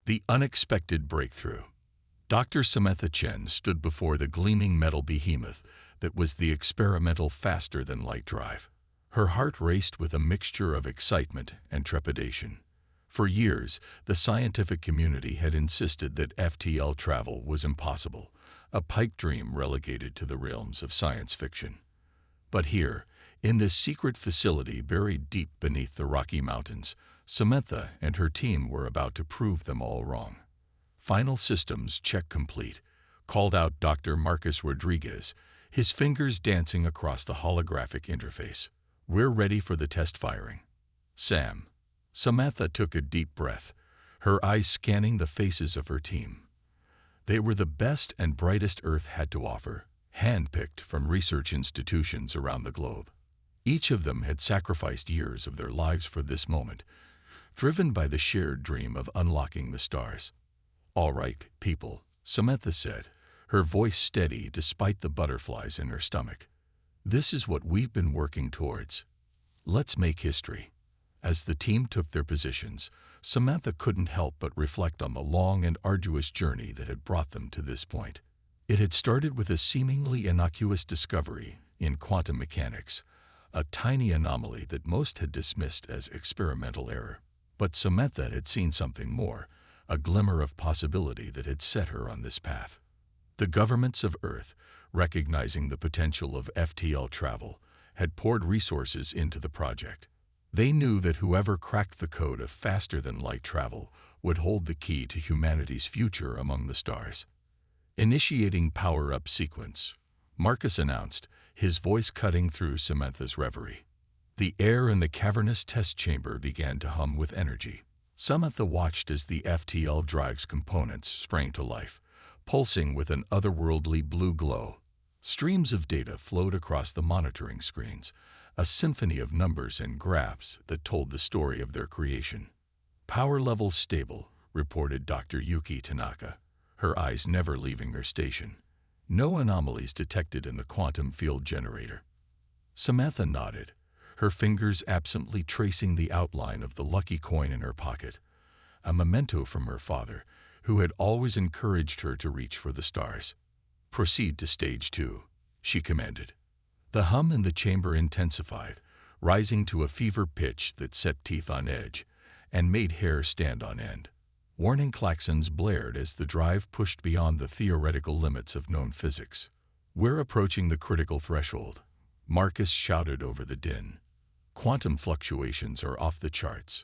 The unexpected breakthrough. Dr. Samantha Chen stood before the gleaming metal behemoth that was the experimental faster-than-light drive. Her heart raced with a mixture of excitement and trepidation. For years, the scientific community had insisted that FTL travel was impossible, a pipe dream relegated to the realms of science fiction. But here, in this secret facility buried deep beneath the Rocky Mountains, Samantha and her team were about to prove them all wrong. "Final systems check complete," called out Dr. Marcus Rodriguez, his fingers dancing across the holographic interface. "We're ready for the test firing." "Sam." Samantha took a deep breath, her eyes scanning the faces of her team. They were the best and brightest Earth had to offer, handpicked from research institutions around the globe. Each of them had sacrificed years of their lives for this moment, driven by the shared dream of unlocking the stars. "All right, people," Samantha said, her voice steady despite the butterflies in her stomach. "This is what we've been working towards. Let's make history." As the team took their positions, Samantha couldn't help but reflect on the long and arduous journey that had brought them to this point. It had started with a seemingly innocuous discovery in quantum mechanics, a tiny anomaly that most had dismissed as experimental error. But Samantha had seen something more, a glimmer of possibility that had set her on this path. The governments of Earth, recognizing the potential of FTL travel, had poured resources into the project. They knew that whoever cracked the code of faster-than-light travel would hold the key to humanity's future among the stars. Initiating power-up sequence, Marcus announced, his voice cutting through Samantha's reverie. The air in the cavernous test chamber began to hum with energy. Samantha watched as the FTL drive's components sprang to life, pulsing with an otherworldly blue glow. Streams of data flowed across the monitoring screens, a symphony of numbers and graphs that told the story of their creation. "Power levels stable," reported Dr. Yuki Tanaka, her eyes never leaving her station. "No anomalies detected in the quantum field generator." Samantha nodded, her fingers absently tracing the outline of the lucky coin in her pocket, a memento from her father, who had always encouraged her to reach for the stars. "Proceed to stage 2, she commanded. The hum in the chamber intensified, rising to a fever pitch that set teeth on edge and made hair stand on end. Warning klaxons blared as the drive pushed beyond the theoretical limits of known physics. "We're approaching the critical threshold," Marcus shouted over the din. "Quantum fluctuations are off the charts."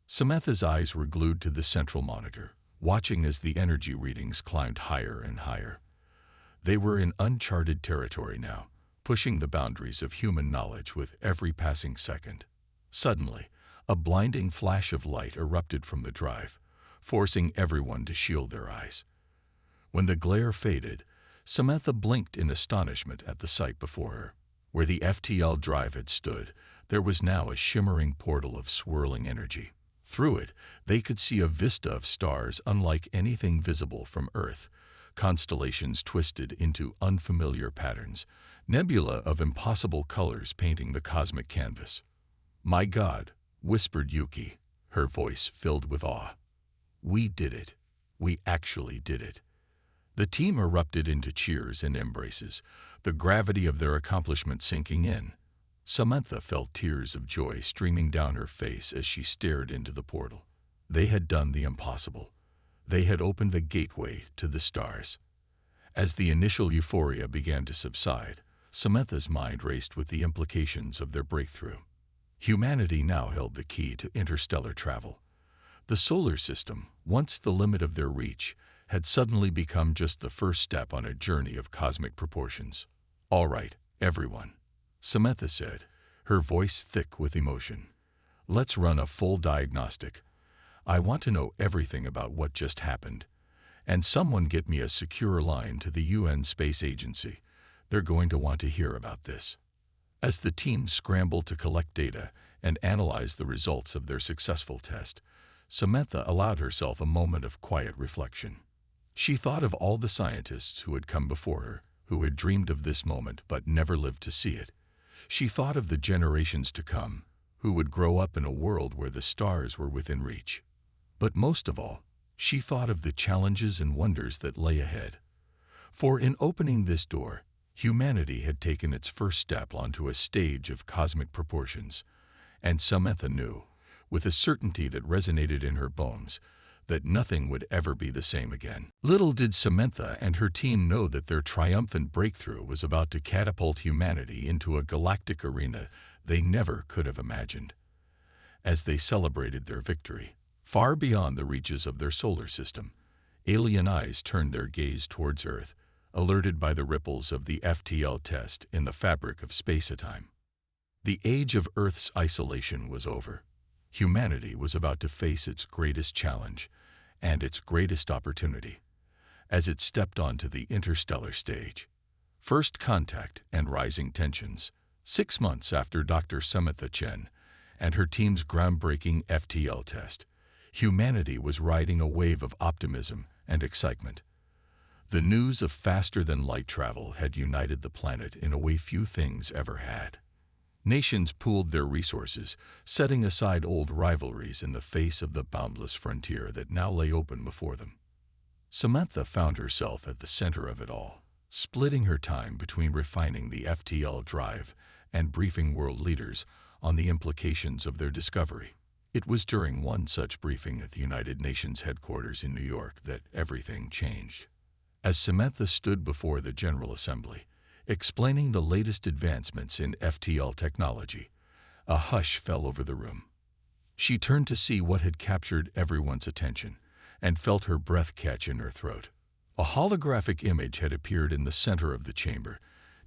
Samantha's eyes were glued to the central monitor, watching as the energy readings climbed higher and higher. They were in uncharted territory now, pushing the boundaries of human knowledge with every passing second. Suddenly, a blinding flash of light erupted from the drive, forcing everyone to shield their eyes. When the glare faded, Samantha blinked in astonishment at the sight before her. Where the FTL drive had stood, there was now a shimmering portal of swirling energy. Through it, they could see a vista of stars unlike anything visible from Earth, constellations twisted into unfamiliar patterns, nebula of impossible colors painting the cosmic canvas. "My God," whispered Yuki, her voice filled with awe. "We did it. We actually did it." The team erupted into cheers and embraces, the gravity of their accomplishment sinking in. Samantha felt tears of joy streaming down her face as she stared into the portal. They had done the impossible. They had opened a gateway to the stars. As the initial euphoria began to subside, Samantha's mind raced with the implications of their breakthrough. Humanity now held the key to interstellar travel. The solar system, once the limit of their reach, had suddenly become just the first step on a journey of cosmic proportions. "All right, everyone," Samantha said, her voice thick with emotion. "Let's run a full diagnostic. I want to know everything about what just happened. And someone get me a secure line to the UN Space Agency. They're going to want to hear about this." As the team scrambled to collect data and analyze the results of their successful test, Samantha allowed herself a moment of quiet reflection. She thought of all the scientists who had come before her, who had dreamed of this moment but never lived to see it. She thought of the generations to come, who would grow up in a world where the stars were within reach. But most of all, She thought of the challenges and wonders that lay ahead. For in opening this door, humanity had taken its first step onto a stage of cosmic proportions, and Samantha knew, with a certainty that resonated in her bones, that nothing would ever be the same again. Little did Samantha and her team know that their triumphant breakthrough was about to catapult humanity into a galactic arena they never could have imagined. As they celebrated their victory, far beyond the reaches of their solar system, alien eyes turned their gaze towards Earth, alerted by the ripples of the FTL test in the fabric of space-time. The age of Earth's isolation was over. Humanity was about to face its greatest challenge and its greatest opportunity as it stepped onto the interstellar stage. First contact and rising tensions. 6 months after Dr. Samantha Chen and her team's groundbreaking FTL test, humanity was riding a wave of optimism and excitement. The news of faster-than-light travel had united the planet in a way few things ever had. Nations pooled their resources, setting aside old rivalries in the face of the boundless frontier that now lay open before them. Samantha found herself at the center of it all, splitting her time between refining the FTL drive and briefing world leaders on the implications of their discovery. It was during one such briefing at the United Nations headquarters in New York that everything changed. As Samantha stood before the General Assembly, explaining the latest advancements in FTL technology, a hush fell over the room. She turned to see what had captured everyone's attention and felt her breath catch in her throat. A holographic image had appeared in the center of the chamber,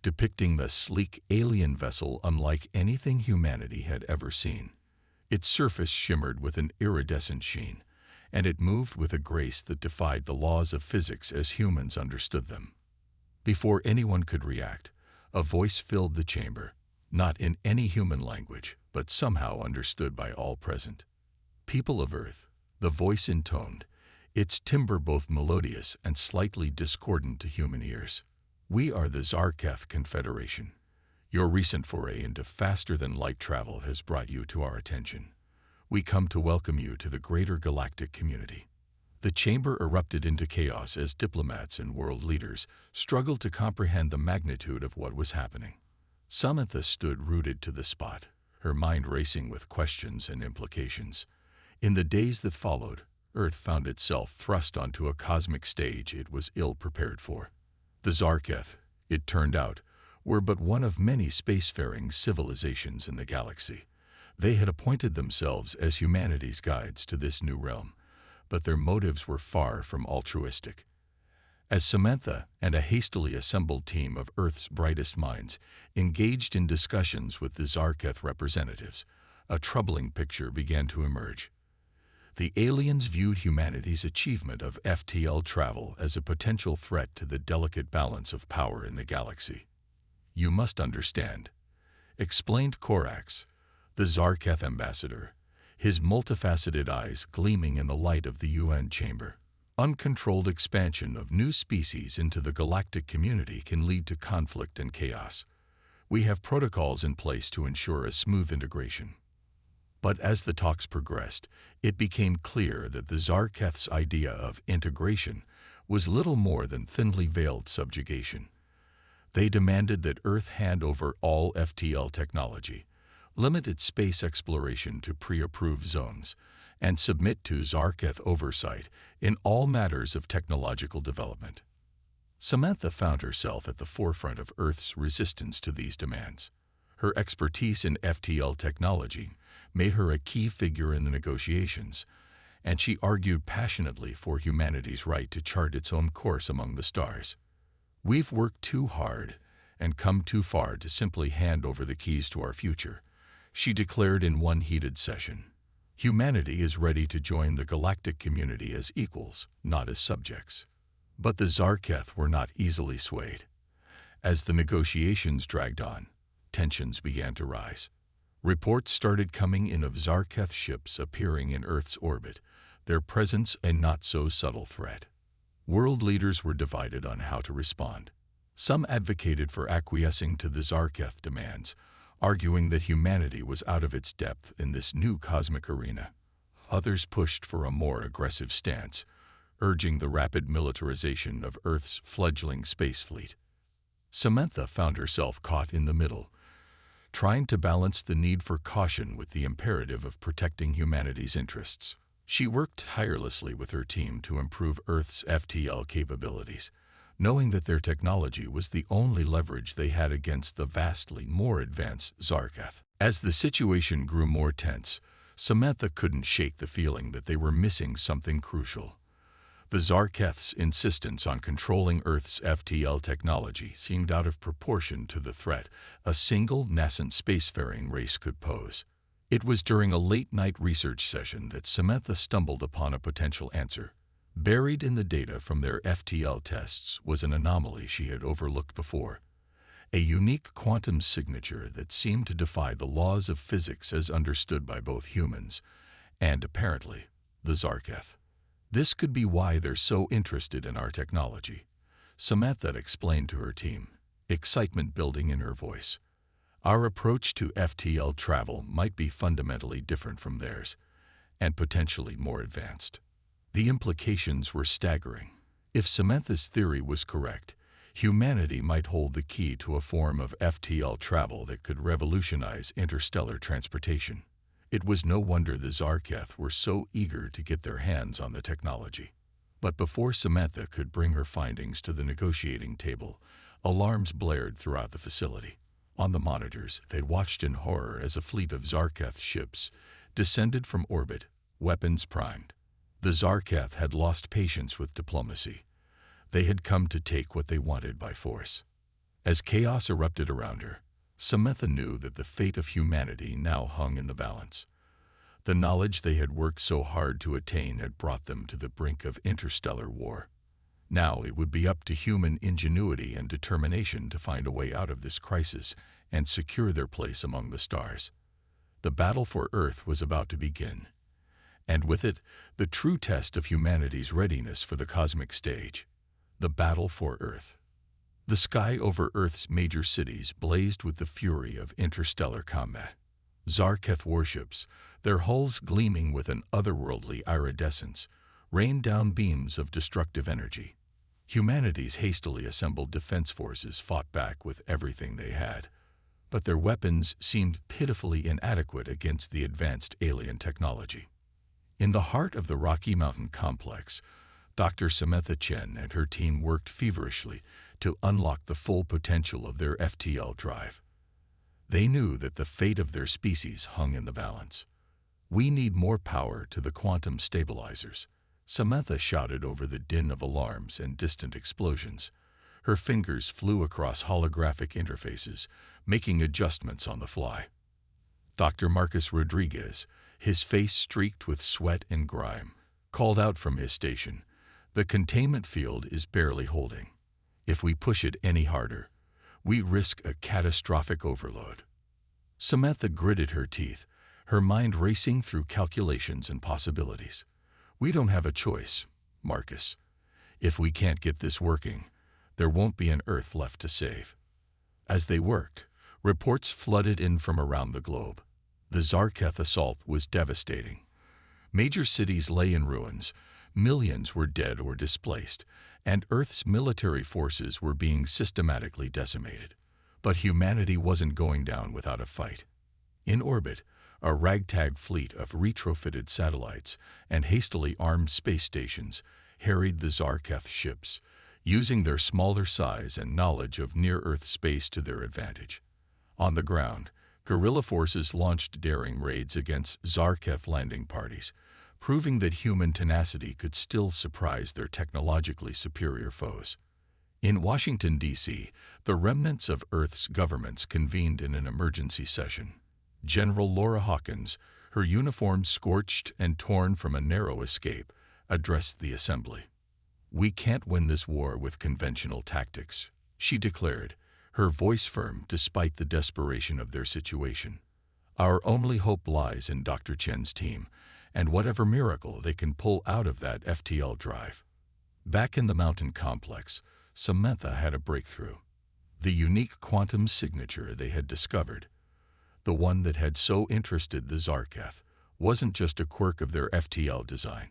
depicting the sleek alien vessel unlike anything humanity had ever seen. Its surface shimmered with an iridescent sheen, and it moved with a grace that defied the laws of physics as humans understood them. Before anyone could react, a voice filled the chamber, not in any human language, but somehow understood by all present. People of Earth, the voice intoned, its timbre both melodious and slightly discordant to human ears. We are the Zarketh Confederation. Your recent foray into faster-than-light travel has brought you to our attention. We come to welcome you to the greater galactic community. The chamber erupted into chaos as diplomats and world leaders struggled to comprehend the magnitude of what was happening. Samantha stood rooted to the spot, her mind racing with questions and implications. In the days that followed, Earth found itself thrust onto a cosmic stage it was ill-prepared for. The Zarketh, it turned out, were but one of many spacefaring civilizations in the galaxy. They had appointed themselves as humanity's guides to this new realm, but their motives were far from altruistic. As Samantha and a hastily assembled team of Earth's brightest minds engaged in discussions with the Zarketh representatives, a troubling picture began to emerge. The aliens viewed humanity's achievement of FTL travel as a potential threat to the delicate balance of power in the galaxy. You must understand, explained Korax, the Zarketh ambassador, his multifaceted eyes gleaming in the light of the UN chamber. Uncontrolled expansion of new species into the galactic community can lead to conflict and chaos. We have protocols in place to ensure a smooth integration. But as the talks progressed, it became clear that the Zarketh's idea of integration was little more than thinly veiled subjugation. They demanded that Earth hand over all FTL technology, limit its space exploration to pre-approved zones, and submit to Zarketh oversight in all matters of technological development. Samantha found herself at the forefront of Earth's resistance to these demands. Her expertise in FTL technology made her a key figure in the negotiations, and she argued passionately for humanity's right to chart its own course among the stars. We've worked too hard and come too far to simply hand over the keys to our future, she declared in one heated session. Humanity is ready to join the galactic community as equals, not as subjects. But the Zarketh were not easily swayed. As the negotiations dragged on, tensions began to rise. Reports started coming in of Zarketh ships appearing in Earth's orbit, their presence a not-so-subtle threat. World leaders were divided on how to respond. Some advocated for acquiescing to the Zarketh demands, arguing that humanity was out of its depth in this new cosmic arena. Others pushed for a more aggressive stance, urging the rapid militarization of Earth's fledgling space fleet. Samantha found herself caught in the middle, trying to balance the need for caution with the imperative of protecting humanity's interests. She worked tirelessly with her team to improve Earth's FTL capabilities, knowing that their technology was the only leverage they had against the vastly more advanced Zarketh. As the situation grew more tense, Samantha couldn't shake the feeling that they were missing something crucial. The Zarketh's insistence on controlling Earth's FTL technology seemed out of proportion to the threat a single nascent spacefaring race could pose. It was during a late-night research session that Samantha stumbled upon a potential answer. Buried in the data from their FTL tests was an anomaly she had overlooked before, a unique quantum signature that seemed to defy the laws of physics as understood by both humans and, apparently, the Zarketh. This could be why they're so interested in our technology, Samantha explained to her team, excitement building in her voice. Our approach to FTL travel might be fundamentally different from theirs, and potentially more advanced. The implications were staggering. If Samantha's theory was correct, humanity might hold the key to a form of FTL travel that could revolutionize interstellar transportation. It was no wonder the Zarketh were so eager to get their hands on the technology. But before Samantha could bring her findings to the negotiating table, alarms blared throughout the facility. On the monitors, they watched in horror as a fleet of Zarketh ships descended from orbit, weapons primed. The Zarketh had lost patience with diplomacy. They had come to take what they wanted by force. As chaos erupted around her, Samantha knew that the fate of humanity now hung in the balance. The knowledge they had worked so hard to attain had brought them to the brink of interstellar war. Now it would be up to human ingenuity and determination to find a way out of this crisis and secure their place among the stars. The battle for Earth was about to begin, and with it, the true test of humanity's readiness for the cosmic stage. The battle for Earth. The sky over Earth's major cities blazed with the fury of interstellar combat. Zarketh warships, their hulls gleaming with an otherworldly iridescence, rained down beams of destructive energy. Humanity's hastily assembled defense forces fought back with everything they had, but their weapons seemed pitifully inadequate against the advanced alien technology. In the heart of the Rocky Mountain complex, Dr. Samantha Chen and her team worked feverishly to unlock the full potential of their FTL drive. They knew that the fate of their species hung in the balance. "We need more power to the quantum stabilizers," Samantha shouted over the din of alarms and distant explosions. Her fingers flew across holographic interfaces, making adjustments on the fly. Dr. Marcus Rodriguez, his face streaked with sweat and grime, called out from his station, "The containment field is barely holding. If we push it any harder, we risk a catastrophic overload." Samantha gritted her teeth, her mind racing through calculations and possibilities. "We don't have a choice, Marcus. If we can't get this working, there won't be an Earth left to save." As they worked, reports flooded in from around the globe. The Zarketh assault was devastating. Major cities lay in ruins, millions were dead or displaced, and Earth's military forces were being systematically decimated. But humanity wasn't going down without a fight. In orbit, a ragtag fleet of retrofitted satellites and hastily armed space stations harried the Zarketh ships, using their smaller size and knowledge of near-Earth space to their advantage. On the ground, guerrilla forces launched daring raids against Zarketh landing parties, proving that human tenacity could still surprise their technologically superior foes. In Washington, D.C., the remnants of Earth's governments convened in an emergency session. General Laura Hawkins, her uniform scorched and torn from a narrow escape, addressed the assembly. "We can't win this war with conventional tactics," she declared, her voice firm despite the desperation of their situation. "Our only hope lies in Dr. Chen's team, and whatever miracle they can pull out of that FTL drive." Back in the mountain complex, Samantha had a breakthrough. The unique quantum signature they had discovered, the one that had so interested the Zarketh, wasn't just a quirk of their FTL design.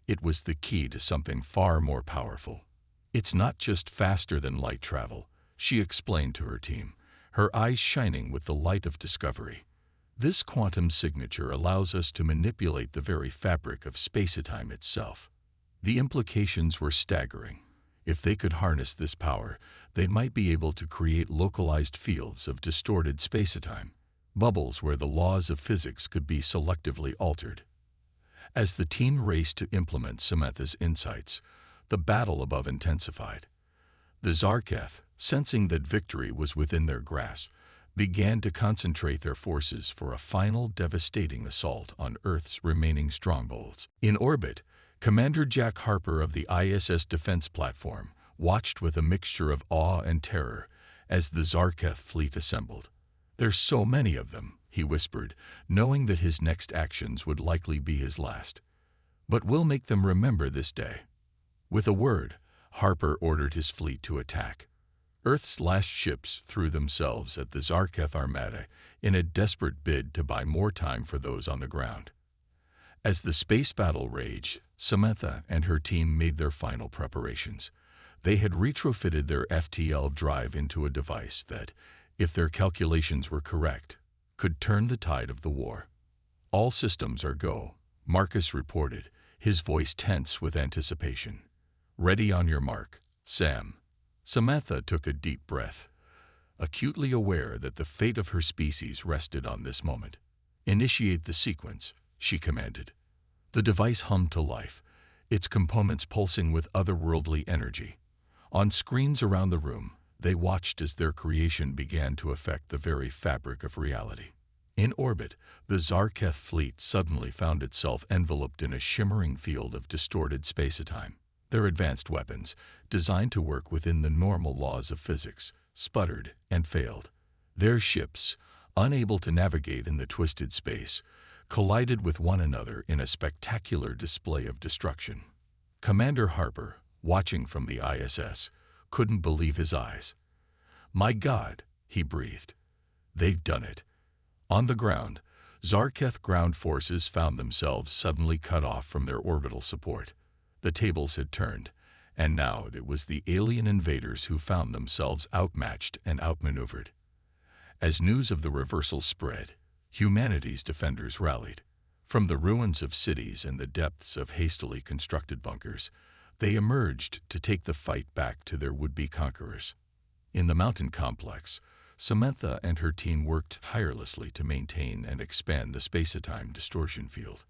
It was the key to something far more powerful. "It's not just faster than light travel," she explained to her team, her eyes shining with the light of discovery. "This quantum signature allows us to manipulate the very fabric of space-time itself." The implications were staggering. If they could harness this power, they might be able to create localized fields of distorted space-time, bubbles where the laws of physics could be selectively altered. As the team raced to implement Samantha's insights, the battle above intensified. The Zarketh, sensing that victory was within their grasp, began to concentrate their forces for a final devastating assault on Earth's remaining strongholds. In orbit, Commander Jack Harper of the ISS defense platform watched with a mixture of awe and terror as the Zarketh fleet assembled. "There's so many of them," he whispered, knowing that his next actions would likely be his last. "But we'll make them remember this day." With a word, Harper ordered his fleet to attack. Earth's last ships threw themselves at the Zarketh armada in a desperate bid to buy more time for those on the ground. As the space battle raged, Samantha and her team made their final preparations. They had retrofitted their FTL drive into a device that, if their calculations were correct, could turn the tide of the war. "All systems are go," Marcus reported, his voice tense with anticipation. "Ready on your mark, Sam." Samantha took a deep breath, acutely aware that the fate of her species rested on this moment. "Initiate the sequence," she commanded. The device hummed to life, its components pulsing with otherworldly energy. On screens around the room, they watched as their creation began to affect the very fabric of reality. In orbit, the Zarketh fleet suddenly found itself enveloped in a shimmering field of distorted space-time. Their advanced weapons, designed to work within the normal laws of physics, sputtered and failed. Their ships, unable to navigate in the twisted space, collided with one another in a spectacular display of destruction. Commander Harper, watching from the ISS, couldn't believe his eyes. "My God," he breathed. "They've done it." On the ground, Zarketh ground forces found themselves suddenly cut off from their orbital support. The tables had turned, and now it was the alien invaders who found themselves outmatched and outmaneuvered. As news of the reversal spread, humanity's defenders rallied. From the ruins of cities and the depths of hastily constructed bunkers, they emerged to take the fight back to their would-be conquerors. In the mountain complex, Samantha and her team worked tirelessly to maintain and expand the space-time distortion field.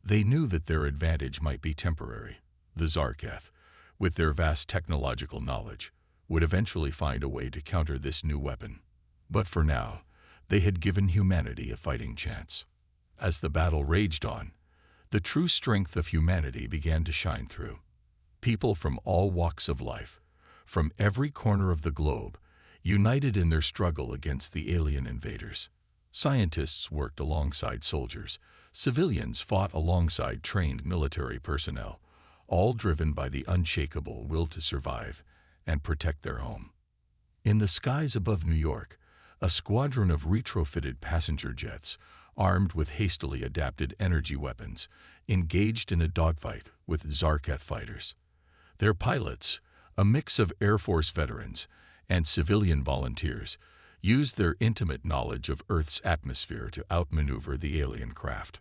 They knew that their advantage might be temporary. The Zarketh, with their vast technological knowledge, would eventually find a way to counter this new weapon. But for now, they had given humanity a fighting chance. As the battle raged on, the true strength of humanity began to shine through. People from all walks of life, from every corner of the globe, united in their struggle against the alien invaders. Scientists worked alongside soldiers. Civilians fought alongside trained military personnel, all driven by the unshakable will to survive and protect their home. In the skies above New York, a squadron of retrofitted passenger jets, armed with hastily adapted energy weapons, engaged in a dogfight with Zarketh fighters. Their pilots, a mix of Air Force veterans and civilian volunteers, used their intimate knowledge of Earth's atmosphere to outmaneuver the alien craft.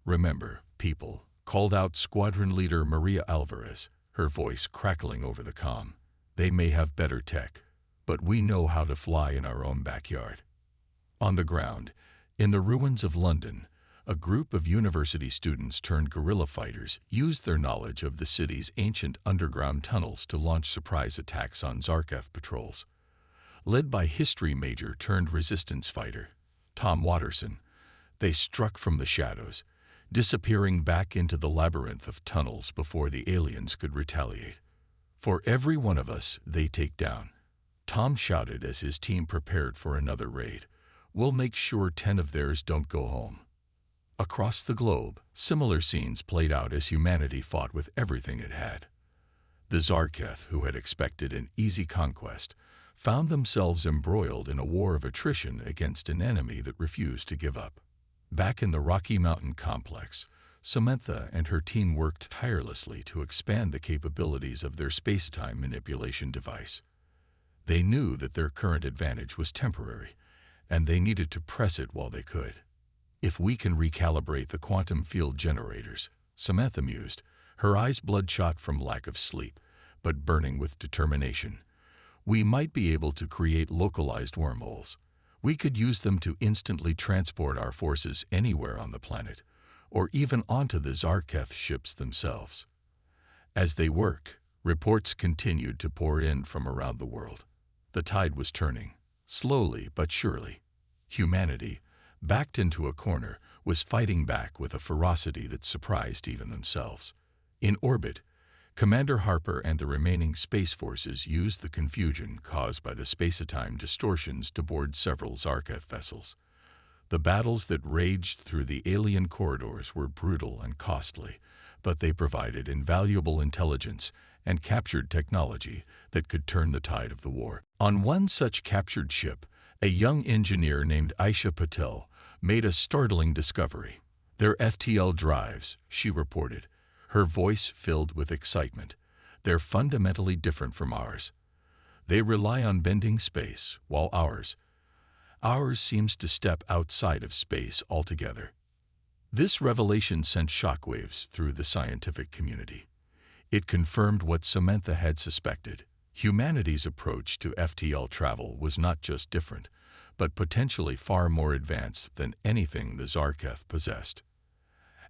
"Remember, people," called out Squadron Leader Maria Alvarez, her voice crackling over the comm. "They may have better tech, but we know how to fly in our own backyard." On the ground, in the ruins of London, a group of university students turned guerrilla fighters used their knowledge of the city's ancient underground tunnels to launch surprise attacks on Zarketh patrols. Led by history major turned resistance fighter Tom Watterson, they struck from the shadows, disappearing back into the labyrinth of tunnels before the aliens could retaliate. "For every one of us they take down," Tom shouted as his team prepared for another raid, "we'll make sure 10 of theirs don't go home." Across the globe, similar scenes played out as humanity fought with everything it had. The Zarketh, who had expected an easy conquest, found themselves embroiled in a war of attrition against an enemy that refused to give up. Back in the Rocky Mountain complex, Samantha and her team worked tirelessly to expand the capabilities of their space-time manipulation device. They knew that their current advantage was temporary, and they needed to press it while they could. If we can recalibrate the quantum field generators, Samantha mused, her eyes bloodshot from lack of sleep, but burning with determination, we might be able to create localized wormholes. We could use them to instantly transport our forces anywhere on the planet, or even onto the Zarketh ships themselves. As they worked, reports continued to pour in from around the world. The tide was turning, slowly but surely. Humanity, backed into a corner, was fighting back with a ferocity that surprised even themselves. In orbit, Commander Harper and the remaining Space Forces used the confusion caused by the space-time distortions to board several Zarketh vessels. The battles that raged through the alien corridors were brutal and costly, but they provided invaluable intelligence and captured technology that could turn the tide of the war. On one such captured ship, a young engineer named Aisha Patel made a startling discovery. Their FTL drives, she reported, her voice filled with excitement. They're fundamentally different from ours. They rely on bending space, while ours seems to step outside of space altogether. This revelation sent shockwaves through the scientific community. It confirmed what Samantha had suspected. Humanity's approach to FTL travel was not just different, but potentially far more advanced than anything the Zarketh possessed.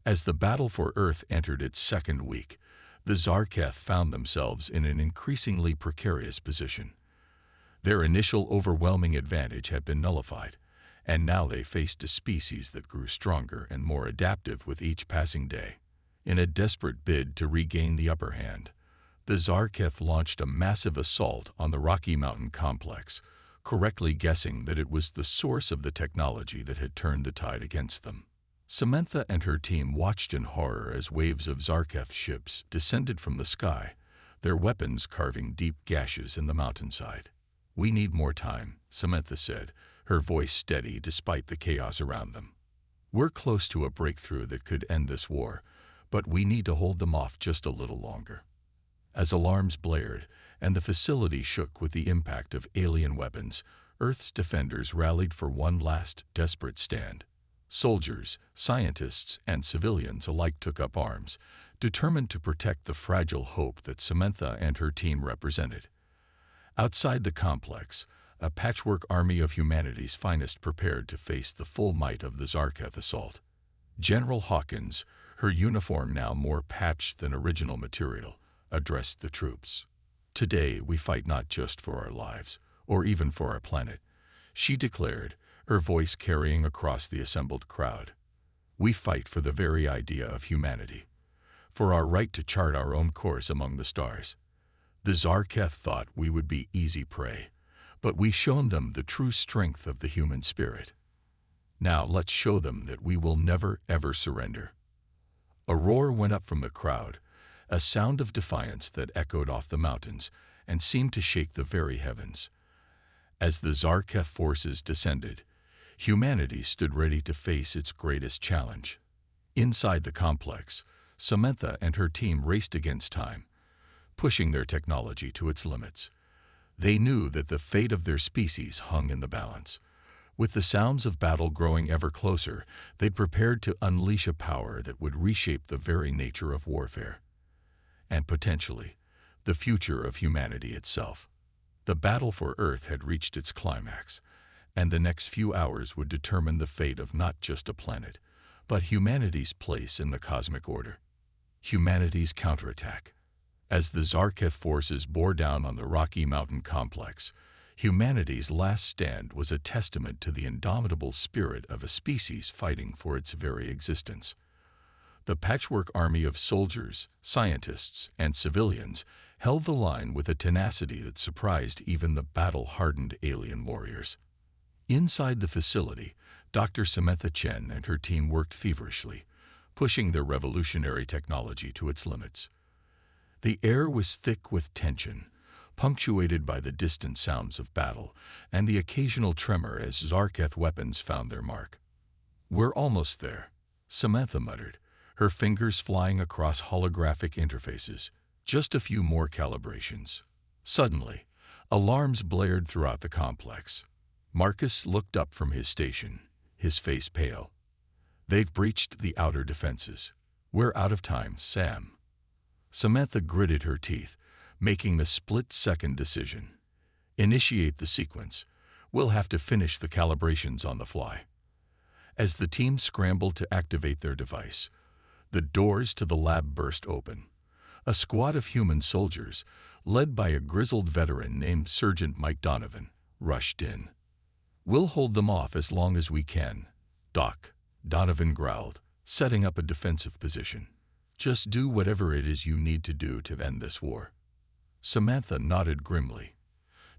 As the battle for Earth entered its second week, the Zarketh found themselves in an increasingly precarious position. Their initial overwhelming advantage had been nullified, and now they faced a species that grew stronger and more adaptive with each passing day. In a desperate bid to regain the upper hand, the Zarketh launched a massive assault on the Rocky Mountain complex, correctly guessing that it was the source of the technology that had turned the tide against them. Samantha and her team watched in horror as waves of Zarketh ships descended from the sky, their weapons carving deep gashes in the mountainside. "We need more time," Samantha said, her voice steady despite the chaos around them. "We're close to a breakthrough that could end this war, but we need to hold them off just a little longer." As alarms blared and the facility shook with the impact of alien weapons, Earth's defenders rallied for one last, desperate stand. Soldiers, scientists, and civilians alike took up arms, determined to protect the fragile hope that Samantha and her team represented. Outside the complex, a patchwork army of humanity's finest prepared to face the full might of the Zarketh assault. General Hawkins, her uniform now more patched than original material, addressed the troops. "Today we fight not just for our lives, or even for our planet," she declared, her voice carrying across the assembled crowd. "We fight for the very idea of humanity, for our right to chart our own course among the stars. The Zarketh thought we would be easy prey, but we've shown them the true strength of the human spirit. Now let's show them that we will never, ever surrender." A roar went up from the crowd, a sound of defiance that echoed off the mountains and seemed to shake the very heavens. As the Zarketh forces descended, humanity stood ready to face its greatest challenge. Inside the complex, Samantha and her team raced against time, pushing their technology to its limits. They knew that the fate of their species hung in the balance. With the sounds of battle growing ever closer, they'd prepared to unleash a power that would reshape the very nature of warfare, and potentially, the future of humanity itself. The battle for Earth had reached its climax, and the next few hours would determine the fate of not just a planet, but humanity's place in the cosmic order. Humanity's counterattack. As the Zarketh forces bore down on the Rocky Mountain complex, humanity's last stand was a testament to the indomitable spirit of a species fighting for its very existence. The patchwork army of soldiers, scientists, and civilians held the line with a tenacity that surprised even the battle-hardened alien warriors. Inside the facility, Dr. Samantha Chen and her team worked feverishly, pushing their revolutionary technology to its limits. The air was thick with tension, punctuated by the distant sounds of battle and the occasional tremor as Zarketh weapons found their mark. "We're almost there," Samantha muttered, her fingers flying across holographic interfaces. Just a few more calibrations. Suddenly, alarms blared throughout the complex. Marcus looked up from his station, his face pale. "They've breached the outer defenses. We're out of time, Sam." Samantha gritted her teeth, making a split-second decision. "Initiate the sequence. We'll have to finish the calibrations on the fly." As the team scrambled to activate their device, the doors to the lab burst open. A squad of human soldiers, led by a grizzled veteran named Sergeant Mike Donovan, rushed in. "We'll hold them off as long as we can, Doc," Donovan growled, setting up a defensive position. "Just do whatever it is you need to do to end this war." Samantha nodded grimly,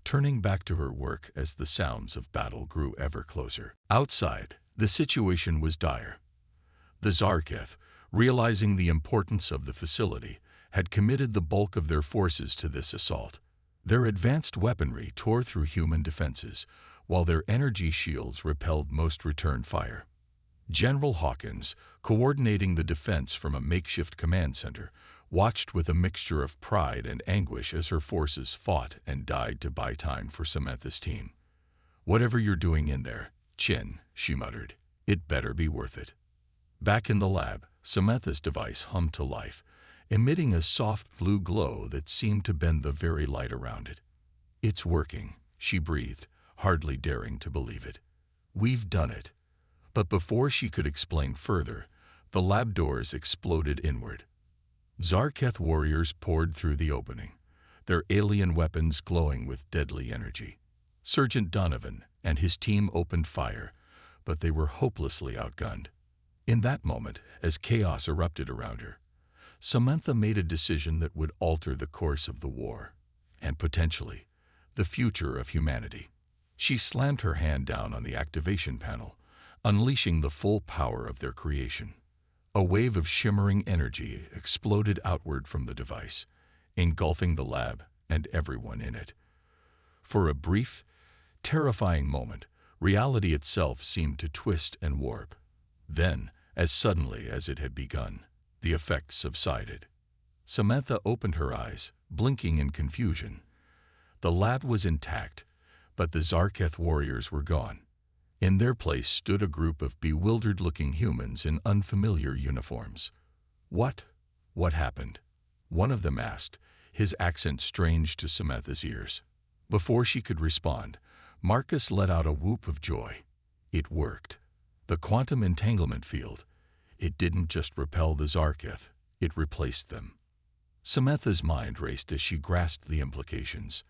turning back to her work as the sounds of battle grew ever closer. Outside, the situation was dire. The Zarketh, realizing the importance of the facility, had committed the bulk of their forces to this assault. Their advanced weaponry tore through human defenses, while their energy shields repelled most return fire. General Hawkins, coordinating the defense from a makeshift command center, watched with a mixture of pride and anguish as her forces fought and died to buy time for Samantha's team. "Whatever you're doing in there, Chin," she muttered, "it better be worth it." Back in the lab, Samantha's device hummed to life, emitting a soft blue glow that seemed to bend the very light around it. "It's working," she breathed, hardly daring to believe it. "We've done it." But before she could explain further, the lab doors exploded inward. Zarketh warriors poured through the opening, their alien weapons glowing with deadly energy. Sergeant Donovan and his team opened fire, but they were hopelessly outgunned. In that moment, as chaos erupted around her, Samantha made a decision that would alter the course of the war, and potentially, the future of humanity. She slammed her hand down on the activation panel, unleashing the full power of their creation. A wave of shimmering energy exploded outward from the device, engulfing the lab and everyone in it. For a brief, terrifying moment, reality itself seemed to twist and warp. Then, as suddenly as it had begun, the effects subsided. Samantha opened her eyes, blinking in confusion. The lab was intact, but the Zarketh warriors were gone. In their place stood a group of bewildered-looking humans in unfamiliar uniforms. What happened?" one of them asked, his accent strange to Samantha's ears. Before she could respond, Marcus let out a whoop of joy. It worked. The quantum entanglement field. It didn't just repel the Zarketh, it replaced them. Samantha's mind raced as she grasped the implications.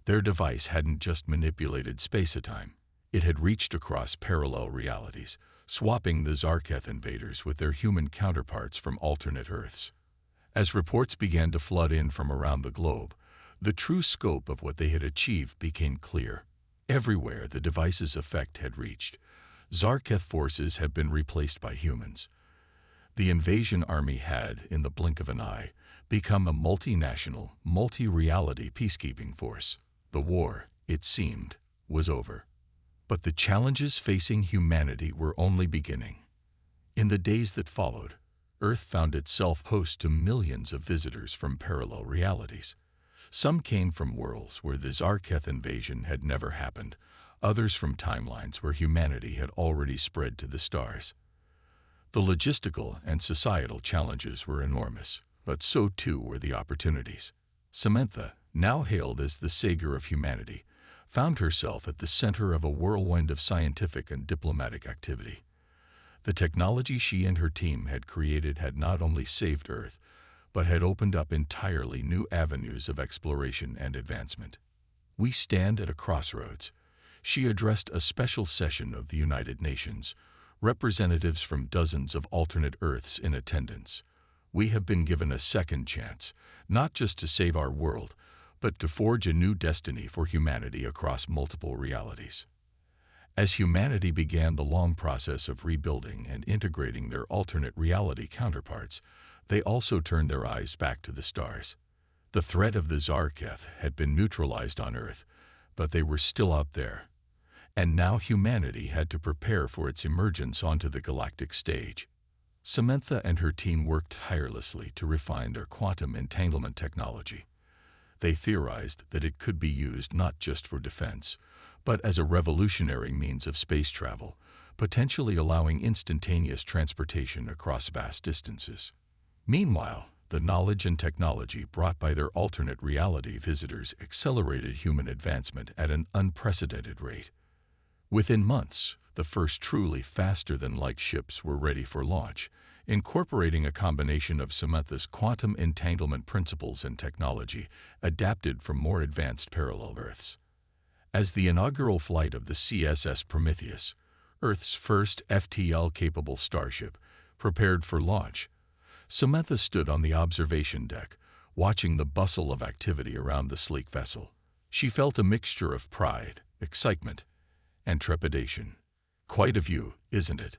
Their device hadn't just manipulated space-time. It had reached across parallel realities, swapping the Zarketh invaders with their human counterparts from alternate Earths. As reports began to flood in from around the globe, the true scope of what they had achieved became clear. Everywhere the device's effect had reached, Zarketh forces had been replaced by humans. The invasion army had, in the blink of an eye, become a multinational, multi-reality peacekeeping force. The war, it seemed, was over. But the challenges facing humanity were only beginning. In the days that followed, Earth found itself host to millions of visitors from parallel realities. Some came from worlds where the Zarketh invasion had never happened, others from timelines where humanity had already spread to the stars. The logistical and societal challenges were enormous, but so too were the opportunities. Samantha, now hailed as the savior of humanity, found herself at the center of a whirlwind of scientific and diplomatic activity. The technology she and her team had created had not only saved Earth, but had opened up entirely new avenues of exploration and advancement. "We stand at a crossroads." She addressed a special session of the United Nations, representatives from dozens of alternate Earths in attendance. "We have been given a second chance, not just to save our world, but to forge a new destiny for humanity across multiple realities." As humanity began the long process of rebuilding and integrating their alternate reality counterparts, they also turned their eyes back to the stars. The threat of the Zarketh had been neutralized on Earth, but they were still out there. And now humanity had to prepare for its emergence onto the galactic stage. Samantha and her team worked tirelessly to refine their quantum entanglement technology. They theorized that it could be used not just for defense, but as a revolutionary means of space travel, potentially allowing instantaneous transportation across vast distances. Meanwhile, the knowledge and technology brought by their alternate reality visitors accelerated human advancement at an unprecedented rate. Within months, the first truly faster-than-light ships were ready for launch, incorporating a combination of Samantha's quantum entanglement principles and technology adapted from more advanced parallel Earths. As the inaugural flight of the CSS Prometheus, Earth's first FTL-capable starship, prepared for launch, Samantha stood on the observation deck, watching the bustle of activity around the sleek vessel. She felt a mixture of pride, excitement, and trepidation. "Quite a view, isn't it?"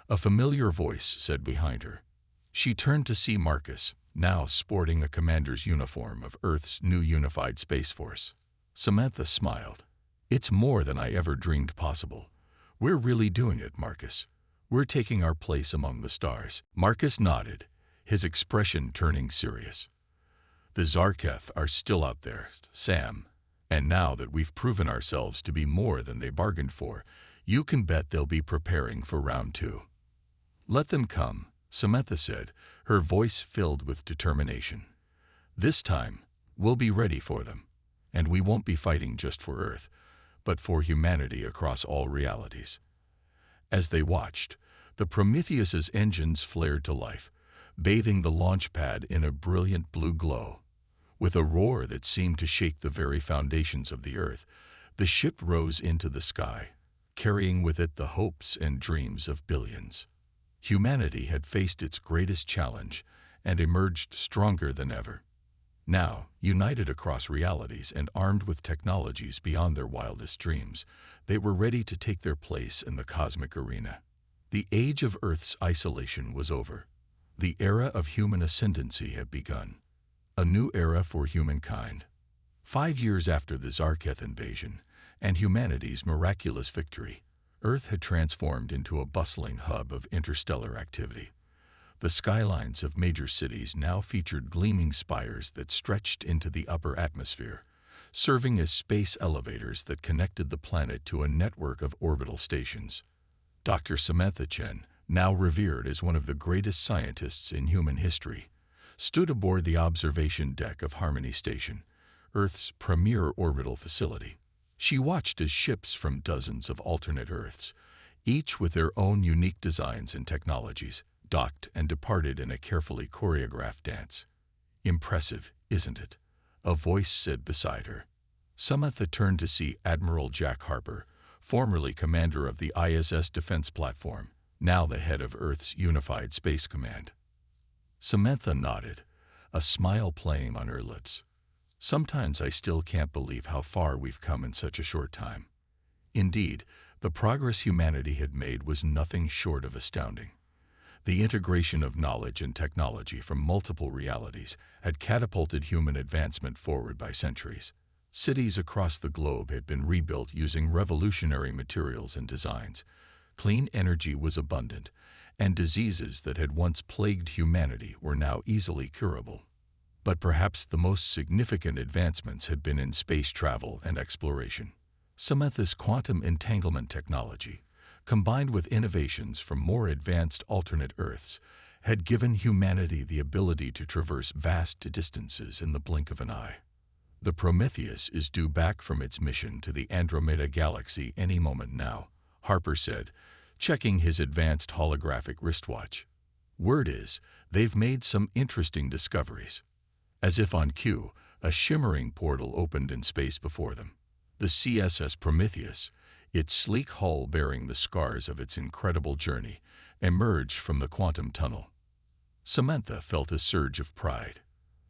a familiar voice said behind her. She turned to see Marcus, now sporting a commander's uniform of Earth's new unified space force. Samantha smiled. "It's more than I ever dreamed possible. We're really doing it, Marcus. We're taking our place among the stars." Marcus nodded, his expression turning serious. "The Zarketh are still out there, Sam. And now that we've proven ourselves to be more than they bargained for, you can bet they'll be preparing for round 2. "Let them come," Samantha said, her voice filled with determination. "This time, we'll be ready for them. And we won't be fighting just for Earth, but for humanity across all realities." As they watched, the Prometheus's engines flared to life, bathing the launch pad in a brilliant blue glow. With a roar that seemed to shake the very foundations of the Earth, the ship rose into the sky, carrying with it the hopes and dreams of billions. Humanity had faced its greatest challenge and emerged stronger than ever. Now, united across realities and armed with technologies beyond their wildest dreams, they were ready to take their place in the cosmic arena. The age of Earth's isolation was over. The era of human ascendancy had begun. A new era for humankind. 5 years after the Zarketh invasion and humanity's miraculous victory, Earth had transformed into a bustling hub of interstellar activity. The skylines of major cities now featured gleaming spires that stretched into the upper atmosphere, serving as space elevators that connected the planet to a network of orbital stations. Dr. Samantha Chen, now revered as one of the greatest scientists in human history, stood aboard the observation deck of Harmony Station, Earth's premier orbital facility. She watched as ships from dozens of alternate Earths, each with their own unique designs and technologies, docked and departed in a carefully choreographed dance. "Impressive, isn't it?" a voice said beside her. Samantha turned to see Admiral Jack Harper, formerly commander of the ISS defense platform, now the head of Earth's Unified Space Command. Samantha nodded, a smile playing on her lips. "Sometimes I still can't believe how far we've come in such a short time." Indeed, the progress humanity had made was nothing short of astounding. The integration of knowledge and technology from multiple realities had catapulted human advancement forward by centuries. Cities across the globe had been rebuilt using revolutionary materials and designs. Clean energy was abundant, and diseases that had once plagued humanity were now easily curable. But perhaps the most significant advancements had been in space travel and exploration. Samantha's quantum entanglement technology, combined with innovations from more advanced alternate Earths, had given humanity the ability to traverse vast distances in the blink of an eye. The Prometheus is due back from its mission to the Andromeda Galaxy any moment now, Harper said, checking his advanced holographic wristwatch. "Word is, they've made some interesting discoveries." As if on cue, a shimmering portal opened in space before them. The CSS Prometheus, its sleek hull bearing the scars of its incredible journey, emerged from the quantum tunnel. Samantha felt a surge of pride.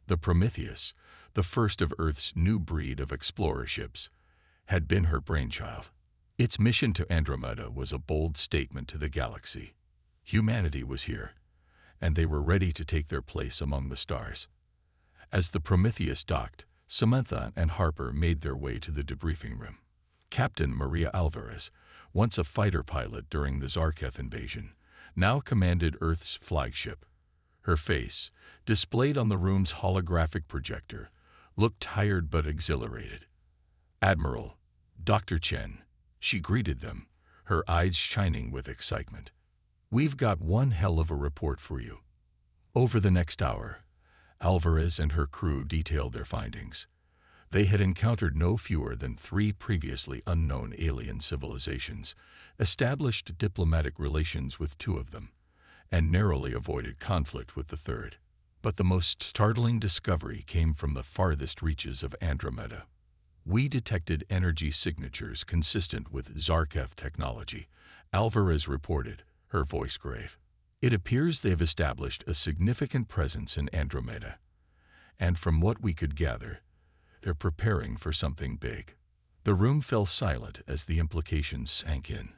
The Prometheus, the first of Earth's new breed of explorer ships, had been her brainchild. Its mission to Andromeda was a bold statement to the galaxy. Humanity was here, and they were ready to take their place among the stars. As the Prometheus docked, Samantha and Harper made their way to the debriefing room. Captain Maria Alvarez, once a fighter pilot during the Zarketh invasion, now commanded Earth's flagship. Her face, displayed on the room's holographic projector, looked tired but exhilarated. "Admiral, Dr. Chen," she greeted them, her eyes shining with excitement. "We've got one hell of a report for you." Over the next hour, Alvarez and her crew detailed their findings. They had encountered no fewer than 3 previously unknown alien civilizations, established diplomatic relations with 2 of them, and narrowly avoided conflict with the 3rd. But the most startling discovery came from the farthest reaches of Andromeda. "We detected energy signatures consistent with Zarketh technology," Alvarez reported, her voice grave. "It appears they've established a significant presence in Andromeda, and from what we could gather, they're preparing for something big." The room fell silent as the implications sank in.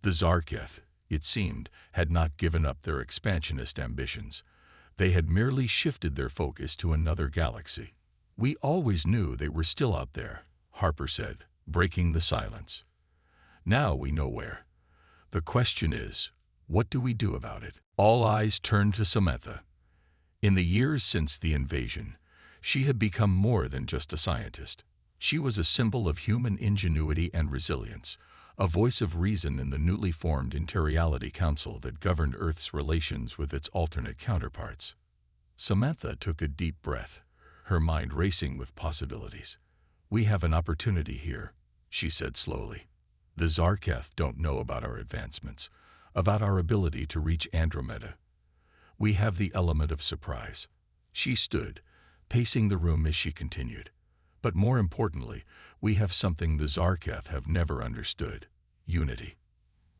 The Zarketh, it seemed, had not given up their expansionist ambitions. They had merely shifted their focus to another galaxy. "We always knew they were still out there," Harper said, breaking the silence. "Now we know where. The question is, what do we do about it?" All eyes turned to Samantha. In the years since the invasion, she had become more than just a scientist. She was a symbol of human ingenuity and resilience, a voice of reason in the newly formed Interiality Council that governed Earth's relations with its alternate counterparts. Samantha took a deep breath, her mind racing with possibilities. "We have an opportunity here," she said slowly. "The Zarketh don't know about our advancements, about our ability to reach Andromeda. We have the element of surprise." She stood, pacing the room as she continued. "But more importantly, we have something the Zarketh have never understood: unity.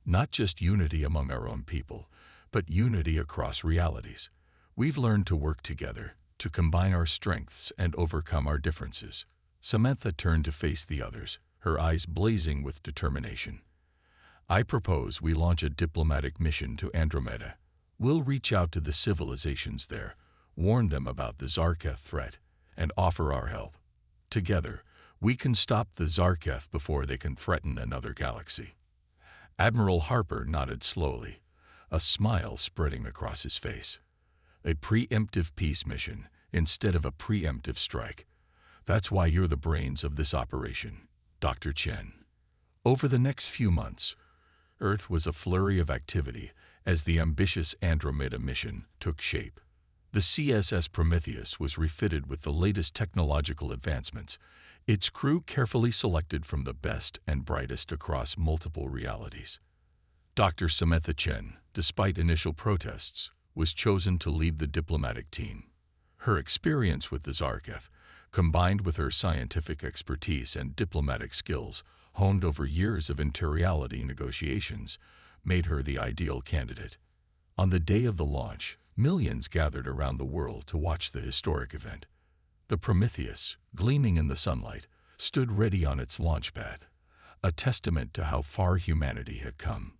Not just unity among our own people, but unity across realities. We've learned to work together, to combine our strengths and overcome our differences." Samantha turned to face the others, her eyes blazing with determination. "I propose we launch a diplomatic mission to Andromeda. We'll reach out to the civilizations there, warn them about the Zarketh threat, and offer our help. Together, we can stop the Zarketh before they can threaten another galaxy." Admiral Harper nodded slowly, a smile spreading across his face. "A preemptive peace mission instead of a preemptive strike. That's why you're the brains of this operation, Dr. Chen." Over the next few months, Earth was a flurry of activity as the ambitious Andromeda mission took shape. The CSS Prometheus was refitted with the latest technological advancements, its crew carefully selected from the best and brightest across multiple realities. Dr. Samantha Chen, despite initial protests, was chosen to lead the diplomatic team. Her experience with the Zarketh, combined with her scientific expertise and diplomatic skills honed over years of Interiality negotiations, made her the ideal candidate. On the day of the launch, millions gathered around the world to watch the historic event. The Prometheus, gleaming in the sunlight, stood ready on its launch pad, a testament to how far humanity had come.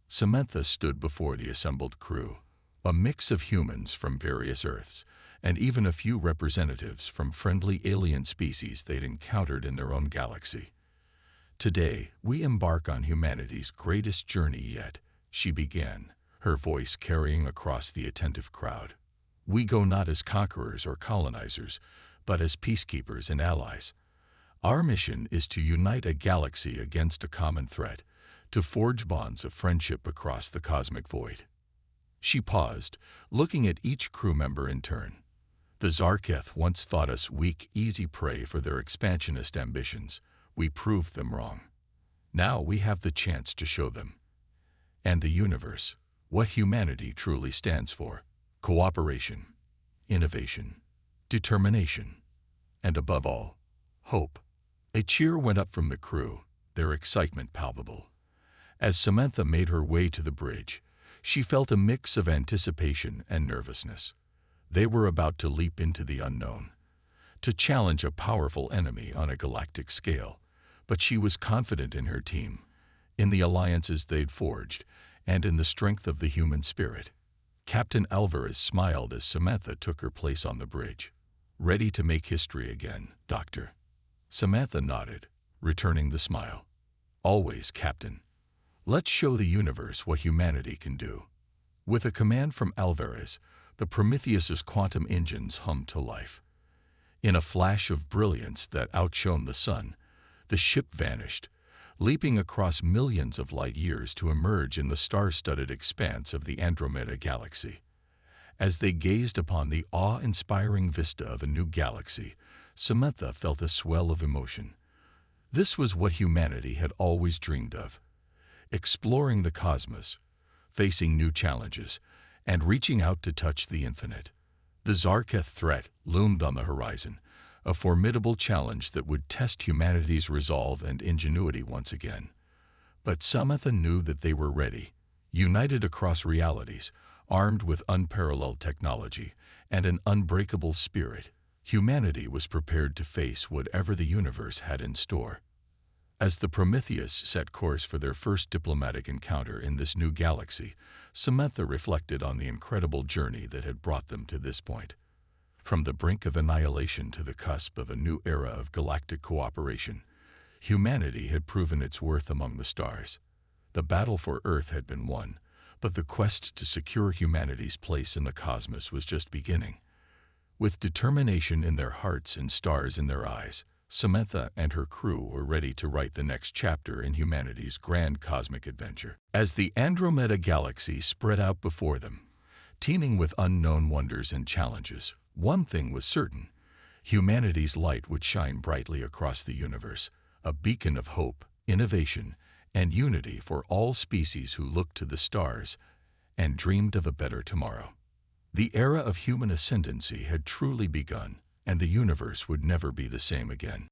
Samantha stood before the assembled crew, a mix of humans from various Earths, and even a few representatives from friendly alien species they'd encountered in their own galaxy. "Today, we embark on humanity's greatest journey yet," she began, her voice carrying across the attentive crowd. "We go not as conquerors or colonizers, but as peacekeepers and allies. Our mission is to unite a galaxy against a common threat, to forge bonds of friendship across the cosmic void." She paused, looking at each crew member in turn. "The Zarketh once thought us weak, easy prey for their expansionist ambitions. We proved them wrong. Now we have the chance to show them, and the universe, what humanity truly stands for: cooperation, innovation, determination, and above all, hope." A cheer went up from the crew, their excitement palpable. As Samantha made her way to the bridge, she felt a mix of anticipation and nervousness. They were about to leap into the unknown, to challenge a powerful enemy on a galactic scale, but she was confident in her team, in the alliances they'd forged, and in the strength of the human spirit. Captain Alvarez smiled as Samantha took her place on the bridge. "Ready to make history again, Doctor?" Samantha nodded, returning the smile. "Always, Captain. Let's show the universe what humanity can do. With a command from Alvarez, the Prometheus's quantum engines hummed to life. In a flash of brilliance that outshone the sun, the ship vanished, leaping across millions of light years to emerge in the star-studded expanse of the Andromeda Galaxy. As they gazed upon the awe-inspiring vista of a new galaxy, Samantha felt a swell of emotion. This was what humanity had always dreamed of: exploring the cosmos, facing new challenges, and reaching out to touch the infinite. The Zarketh threat loomed on the horizon, a formidable challenge that would test humanity's resolve and ingenuity once again. But Samantha knew that they were ready, united across realities, armed with unparalleled technology and an unbreakable spirit. Humanity was prepared to face whatever the universe had in store. As the Prometheus set course for their first diplomatic encounter in this new galaxy, Samantha reflected on the incredible journey that had brought them to this point. From the brink of annihilation to the cusp of a new era of galactic cooperation, humanity had proven its worth among the stars. The battle for Earth had been won, but the quest to secure humanity's place in the cosmos was just beginning. With determination in their hearts and stars in their eyes, Samantha and her crew were ready to write the next chapter in humanity's grand cosmic adventure. As the Andromeda Galaxy spread out before them, teeming with unknown wonders and challenges, one thing was certain: humanity's light would shine brightly across the universe, a beacon of hope, innovation, and unity for all species who looked to the stars and dreamed of a better tomorrow. The era of human ascendancy had truly begun, and the universe would never be the same again.